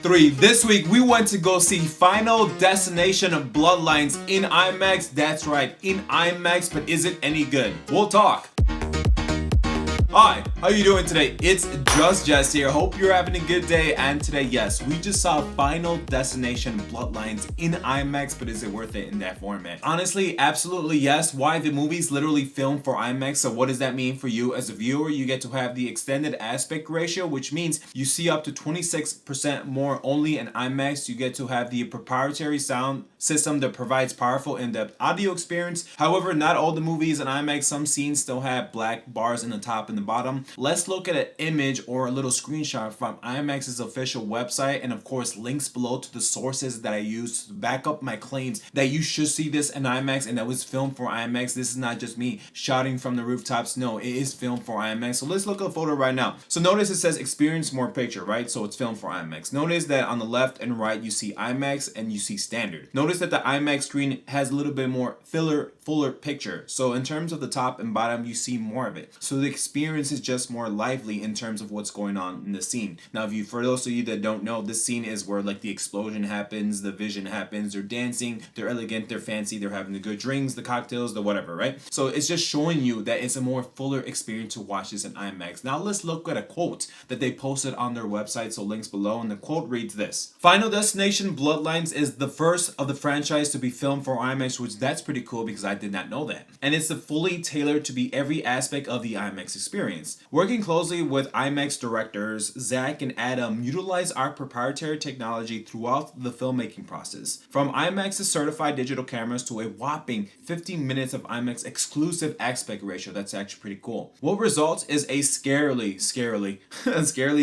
3. This week we went to go see Final Destination Bloodlines in IMAX. That's right, in IMAX, but is it any good? We'll talk. Hi, how you doing today? It's Just Jess here. Hope you're having a good day. And today, yes, we just saw Final Destination Bloodlines in IMAX, but is it worth it in that format? Honestly, absolutely yes. Why? The movie's literally filmed for IMAX, so what does that mean for you as a viewer? You get to have the extended aspect ratio, which means you see up to 26% more only in IMAX. You get to have the proprietary sound system that provides powerful in-depth audio experience. However, not all the movies in IMAX. Some scenes still have black bars in the top and the bottom. Let's look at an image or a little screenshot from IMAX's official website, and of course links below to the sources that I used to back up my claims that you should see this in IMAX and that was filmed for IMAX. This is not just me shouting from the rooftops. No, it is filmed for IMAX. So let's look at the photo right now. So notice it says experience more picture, right? So it's filmed for IMAX. Notice that on the left and right you see IMAX and you see standard. Notice that the IMAX screen has a little bit more fuller picture. So in terms of the top and bottom, you see more of it. So the experience is just more lively in terms of what's going on in the scene. Now, for those of you that don't know, this scene is where like the explosion happens, the vision happens, they're dancing, they're elegant, they're fancy, they're having the good drinks, the cocktails, the whatever, right? So it's just showing you that it's a more fuller experience to watch this in IMAX. Now let's look at a quote that they posted on their website, so links below, and the quote reads this: Final Destination Bloodlines is the first of the franchise to be filmed for IMAX, which that's pretty cool because I did not know that. And it's fully tailored to be every aspect of the IMAX experience. Working closely with IMAX directors Zach and Adam utilize our proprietary technology throughout the filmmaking process. From IMAX's certified digital cameras to a whopping 15 minutes of IMAX exclusive aspect ratio. That's actually pretty cool. What results is a scarily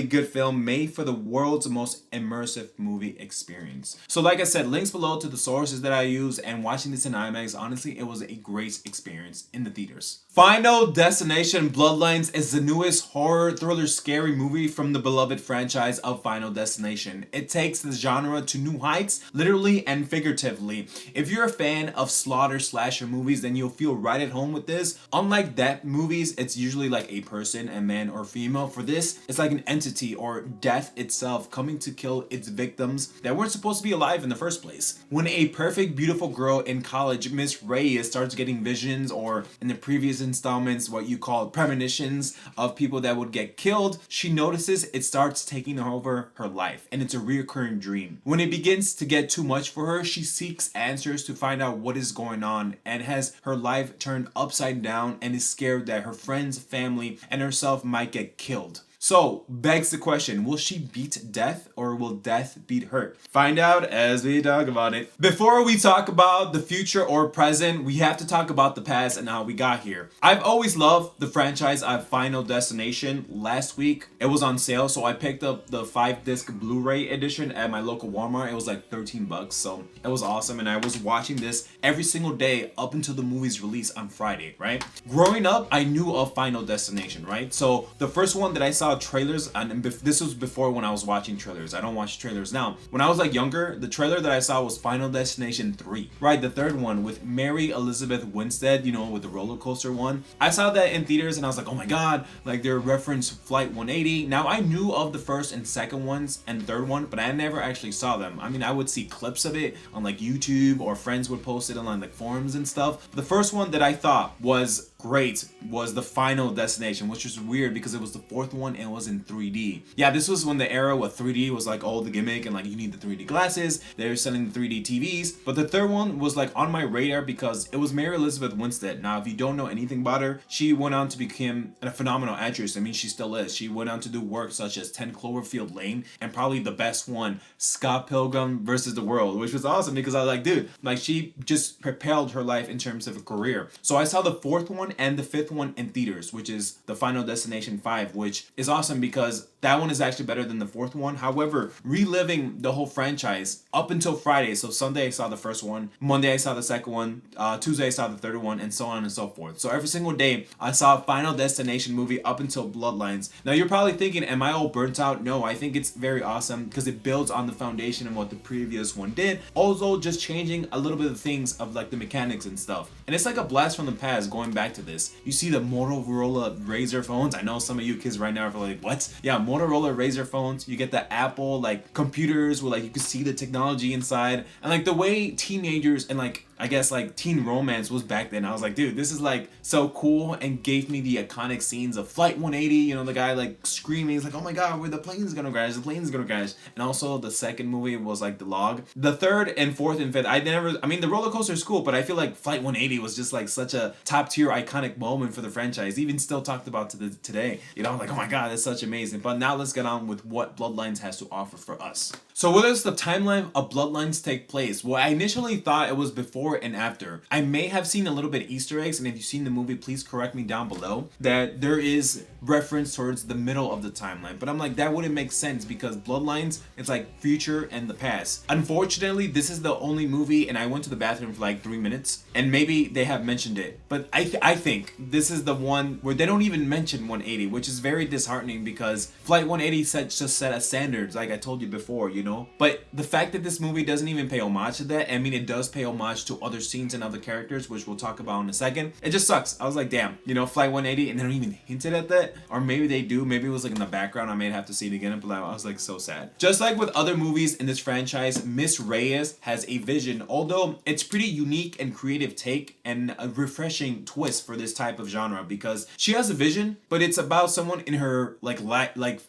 good film made for the world's most immersive movie experience. So like I said, links below to the sources that I use, and watching this in IMAX, honestly, it was a great experience in the theaters. Final Destination Bloodlines is the newest horror thriller scary movie from the beloved franchise of Final Destination. It takes the genre to new heights, literally and figuratively. If you're a fan of slaughter slasher movies, then you'll feel right at home with this. Unlike that movies, it's usually like a person, a man or female. For this, it's like an entity or death itself coming to kill its victims that weren't supposed to be alive in the first place. When a perfect, beautiful girl in college, Miss Reyes, starts getting visions, or in the previous installments, what you call premonitions of people that would get killed, she notices it starts taking over her life, and it's a reoccurring dream. When it begins to get too much for her, she seeks answers to find out what is going on, and has her life turned upside down, and is scared that her friends, family, and herself might get killed. So, begs the question, will she beat death, or will death beat her? Find out as we talk about it. Before we talk about the future or present, we have to talk about the past and how we got here. I've always loved the franchise of Final Destination. Last week, it was on sale, so I picked up the 5-disc Blu-ray edition at my local Walmart. It was like $13, so it was awesome, and I was watching this every single day up until the movie's release on Friday, right? Growing up, I knew of Final Destination, right? So, the first one that I saw trailers, and this was before when I was watching trailers. I don't watch trailers now. When I was like younger, the trailer that I saw was Final Destination 3, right? The third one with Mary Elizabeth Winstead, you know, with the roller coaster one. I saw that in theaters and I was like, oh my god, like they're reference Flight 180. Now I knew of the first and second ones and third one, but I never actually saw them. I mean, I would see clips of it on like YouTube, or friends would post it on like forums and stuff. The first one that I thought was great was the Final Destination, which was weird because it was the fourth one and it was in 3D. Yeah, this was when the era with 3D was like all the gimmick, and like you need the 3D glasses, they were selling the 3D TVs. But the third one was like on my radar because it was Mary Elizabeth Winstead. Now, if you don't know anything about her, she went on to become a phenomenal actress. I mean, she still is. She went on to do work such as 10 Cloverfield Lane, and probably the best one, Scott Pilgrim versus the World, which was awesome because I was like, dude, like she just propelled her life in terms of a career. So I saw the fourth one and the fifth one in theaters, which is the Final Destination 5, which is awesome because that one is actually better than the fourth one. However, reliving the whole franchise up until Friday, so Sunday I saw the first one, Monday I saw the second one, Tuesday I saw the third one, and so on and so forth. So every single day I saw a Final Destination movie up until Bloodlines. Now you're probably thinking, am I all burnt out? No, I think it's very awesome because it builds on the foundation of what the previous one did. Also just changing a little bit of things of like the mechanics and stuff. And it's like a blast from the past going back to this. You see the Motorola Razr phones. I know some of you kids right now are like, what? Yeah, Motorola Razr phones, you get the Apple like computers where like you could see the technology inside, and like the way teenagers and like I guess like teen romance was back then. I was like, dude, this is like so cool, and gave me the iconic scenes of Flight 180, you know, the guy like screaming, he's like, oh my god, where the plane's gonna crash, the plane's gonna crash. And also the second movie was like The Log. The third and fourth and fifth, I mean the roller coaster is cool, but I feel like Flight 180 was just like such a top tier iconic moment for the franchise, even still talked about today. You know, I'm like, oh my god, that's such amazing. But now let's get on with what Bloodlines has to offer for us. So where does the timeline of Bloodlines take place? Well, I initially thought it was before and after. I may have seen a little bit of Easter eggs, and if you've seen the movie, please correct me down below, that there is reference towards the middle of the timeline. But I'm like, that wouldn't make sense because Bloodlines, it's like future and the past. Unfortunately, this is the only movie, and I went to the bathroom for like 3 minutes, and maybe they have mentioned it, but I think this is the one where they don't even mention 180, which is very disheartening because Flight 180 just set a standards, like I told you before, you know. But the fact that this movie doesn't even pay homage to that, I mean, it does pay homage to other scenes and other characters, which we'll talk about in a second. It just sucks. I was like, damn, you know, Flight 180, and they don't even hinted at that, or maybe they do. Maybe it was like in the background. I may have to see it again, but I was like so sad. Just like with other movies in this franchise, Miss Reyes has a vision, although it's pretty unique and creative take and a refreshing twist for this type of genre because she has a vision, but it's about someone in her like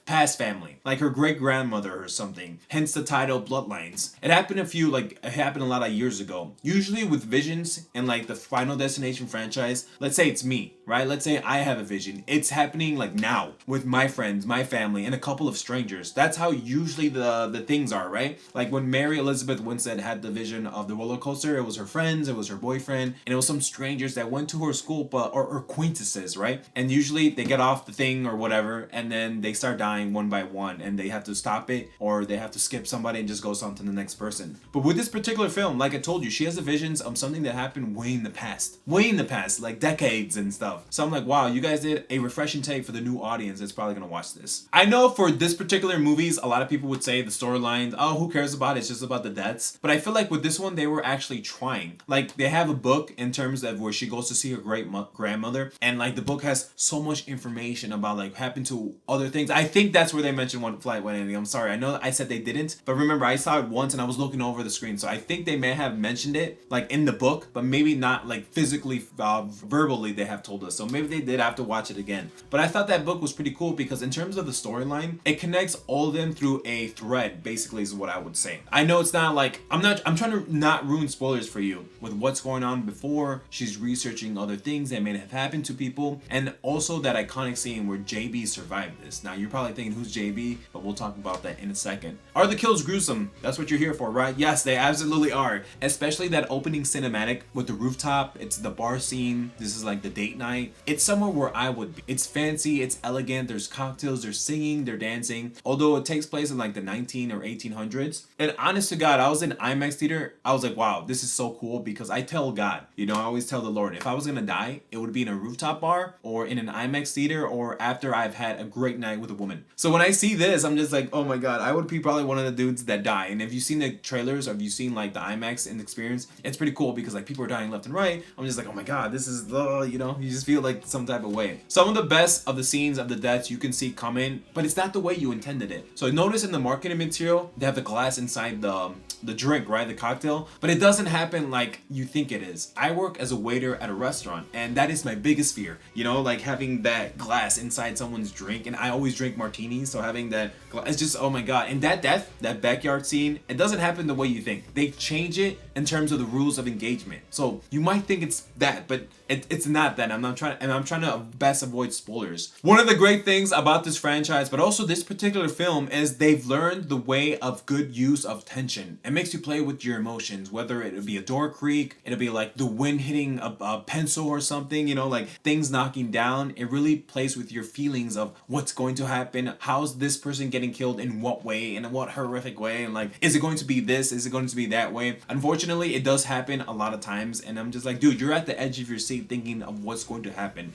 past family, like her great grandmother or something. Hence the title Bloodlines. It happened a lot of years ago. Usually with visions in like the Final Destination franchise, let's say it's me, right? Let's say I have a vision. It's happening like now with my friends, my family, and a couple of strangers. That's how usually the things are, right? Like when Mary Elizabeth Winstead had the vision of the roller coaster, it was her friends, it was her boyfriend, and it was some strangers that went to her school, but or acquaintances, right? And usually they get off the thing or whatever, and then they start dying one by one, and they have to stop it, or they have to skip somebody and just goes on to the next person. But with this particular film, like I told you, she has the visions of something that happened way in the past, like decades and stuff. So I'm like, wow, you guys did a refreshing take for the new audience that's probably gonna watch this. I know for this particular movies, a lot of people would say the storyline, oh, who cares about it? It's just about the deaths. But I feel like with this one, they were actually trying. Like they have a book in terms of where she goes to see her great grandmother, and like the book has so much information about like happened to other things. I think that's where they mentioned Flight 180. I'm sorry, I know I said they didn't, but remember I saw it once and I was looking over the screen, so I think they may have mentioned it like in the book, but maybe not like physically, verbally they have told us. So maybe they did have to watch it again. But I thought that book was pretty cool because in terms of the storyline, it connects all of them through a thread, basically is what I would say. I know it's not like, I'm trying to not ruin spoilers for you with what's going on before she's researching other things that may have happened to people, and also that iconic scene where JB survived this. Now you're probably thinking, who's JB? But we'll talk about that in a second. Are the kills gruesome? That's what you're here for, right? Yes, they absolutely are. Especially that opening cinematic with the rooftop. It's the bar scene. This is like the date night. It's somewhere where I would be. It's fancy, it's elegant, there's cocktails, there's singing, they're dancing. Although it takes place in like the 19 or 1800s. And honest to God, I was in IMAX theater. I was like, wow, this is so cool, because I tell God, you know, I always tell the Lord, if I was gonna die, it would be in a rooftop bar or in an IMAX theater or after I've had a great night with a woman. So when I see this, I'm just like, oh my God, I would be probably one of the dudes that die. And if you've seen the trailers or if you've seen like the IMAX and experience, it's pretty cool because like people are dying left and right. I'm just like, oh my God, this is, you know, you just feel like some type of way. Some of the best of the scenes of the deaths you can see coming, but it's not the way you intended it. So notice in the marketing material, they have the glass inside the drink, right? The cocktail, but it doesn't happen like you think it is. I work as a waiter at a restaurant, and that is my biggest fear, you know, like having that glass inside someone's drink, and I always drink martinis, so having that glass, it's just, oh my God. And that backyard scene, it doesn't happen the way you think. They change it in terms of the rules of engagement. So you might think it's that, but it's not that. I'm trying to best avoid spoilers. One of the great things about this franchise, but also this particular film, is they've learned the way of good use of tension. It makes you play with your emotions, whether it would be a door creak, it'll be like the wind hitting a pencil or something, you know, like things knocking down. It really plays with your feelings of what's going to happen. How's this person getting getting killed in what way, in what horrific way, and like, is it going to be this, is it going to be that way? Unfortunately, it does happen a lot of times, and I'm just like, dude, you're at the edge of your seat thinking of what's going to happen.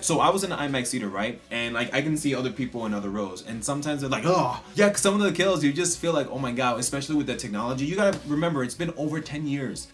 So I was in an IMAX theater, right? And like, I can see other people in other rows, and sometimes they're like, oh yeah, cause some of the kills you just feel like, oh my god, especially with the technology. You gotta remember, it's been over 10 years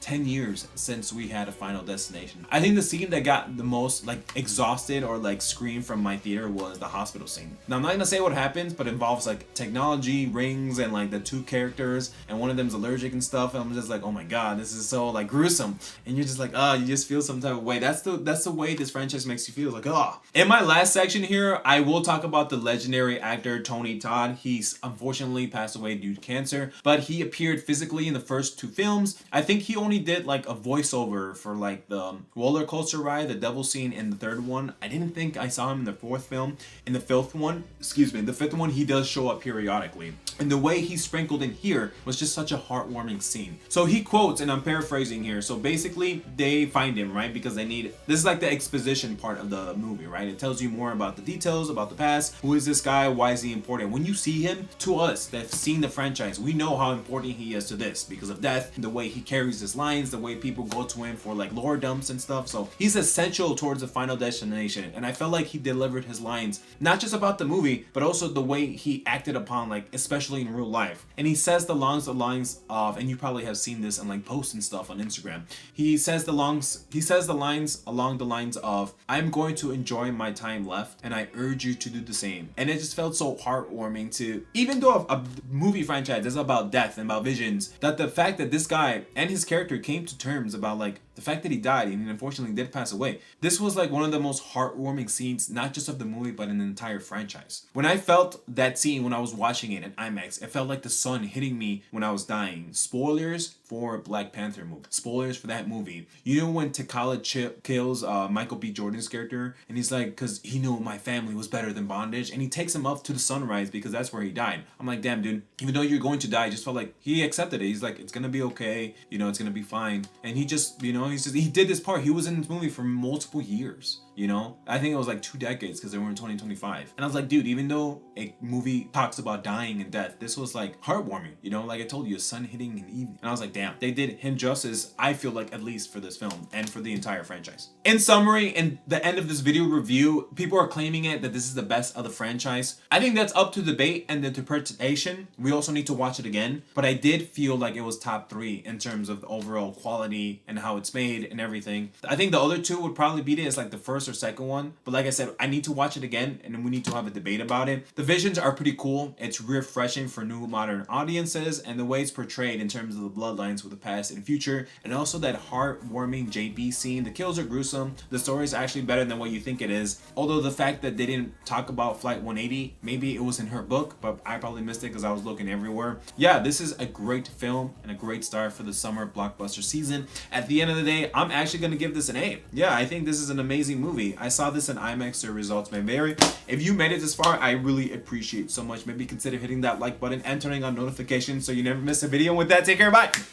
since we had a Final Destination. I think the scene that got the most like exhausted or like screamed from my theater was the hospital scene. Now I'm not gonna say what happens, but it involves like technology, rings, and like the two characters, and one of them's allergic and stuff, and I'm just like, oh my god, this is so like gruesome, and you're just like, you just feel some type of way. That's the way this franchise makes you feel, like, In my last section here, I will talk about the legendary actor Tony Todd. He's unfortunately passed away due to cancer, but he appeared physically in the first 2 films. I think he only did like a voiceover for like the roller coaster ride, the devil scene in the 3rd one. I didn't think I saw him in the 4th film. In the 5th one, the 5th one, he does show up periodically. And the way he sprinkled in here was just such a heartwarming scene. So he quotes, and I'm paraphrasing here. So basically, they find him, right? Because they need, this is like the exposition part of the movie, right? It tells you more about the details, about the past. Who is this guy? Why is he important? When you see him, to us that have seen the franchise, we know how important he is to this because of Death, the way he carries his lines, the way people go to him for like lore dumps and stuff. So he's essential towards the Final Destination. And I felt like he delivered his lines, not just about the movie, but also the way he acted upon, like, especially in real life. And he says the lines of, and you probably have seen this in like posts and stuff on Instagram. He says the lines along the lines of, I'm going to enjoy my time left, and I urge you to do the same. And it just felt so heartwarming to, even though a movie franchise is about death and about visions, that the fact that this guy and his character came to terms about like the fact that he died and unfortunately did pass away. This was like one of the most heartwarming scenes, not just of the movie, but in the entire franchise. When I felt that scene when I was watching it in IMAX, it felt like the sun hitting me when I was dying. Spoilers for Black Panther movie. Spoilers for that movie. You know when T'Challa kills Michael B. Jordan's character, and he's like, because he knew my family was better than bondage, and he takes him up to the sunrise because that's where he died. I'm like, damn, dude, even though you're going to die, I just felt like he accepted it. He's like, it's gonna be okay, you know, it's gonna be fine. And he just, you know, he did this part. He was in this movie for multiple years. You know, I think it was like 2 decades because they were in 2025. And I was like, dude, even though a movie talks about dying and death, this was like heartwarming, you know, like I told you, a sun hitting in the evening. And I was like, damn, they did him justice, I feel like, at least for this film and for the entire franchise. In summary, in the end of this video review, people are claiming that this is the best of the franchise. I think that's up to debate and interpretation. We also need to watch it again. But I did feel like it was top 3 in terms of the overall quality and how it's made and everything. I think the other 2 would probably beat it as like the first or second one, but like I said, I need to watch it again and then we need to have a debate about it. The visions are pretty cool. It's refreshing for new modern audiences, and the way it's portrayed in terms of the bloodlines with the past and future, and also that heartwarming JB scene. The kills are gruesome. The story is actually better than what you think it is, although the fact that they didn't talk about Flight 180, maybe it was in her book, but I probably missed it because I was looking everywhere. Yeah, this is a great film and a great start for the summer blockbuster season. At the end of the day, I'm actually going to give this an A. Yeah, I think this is an amazing movie. I saw this in IMAX, so results may vary. If you made it this far, I really appreciate so much. Maybe consider hitting that like button and turning on notifications so you never miss a video. With that, take care, bye!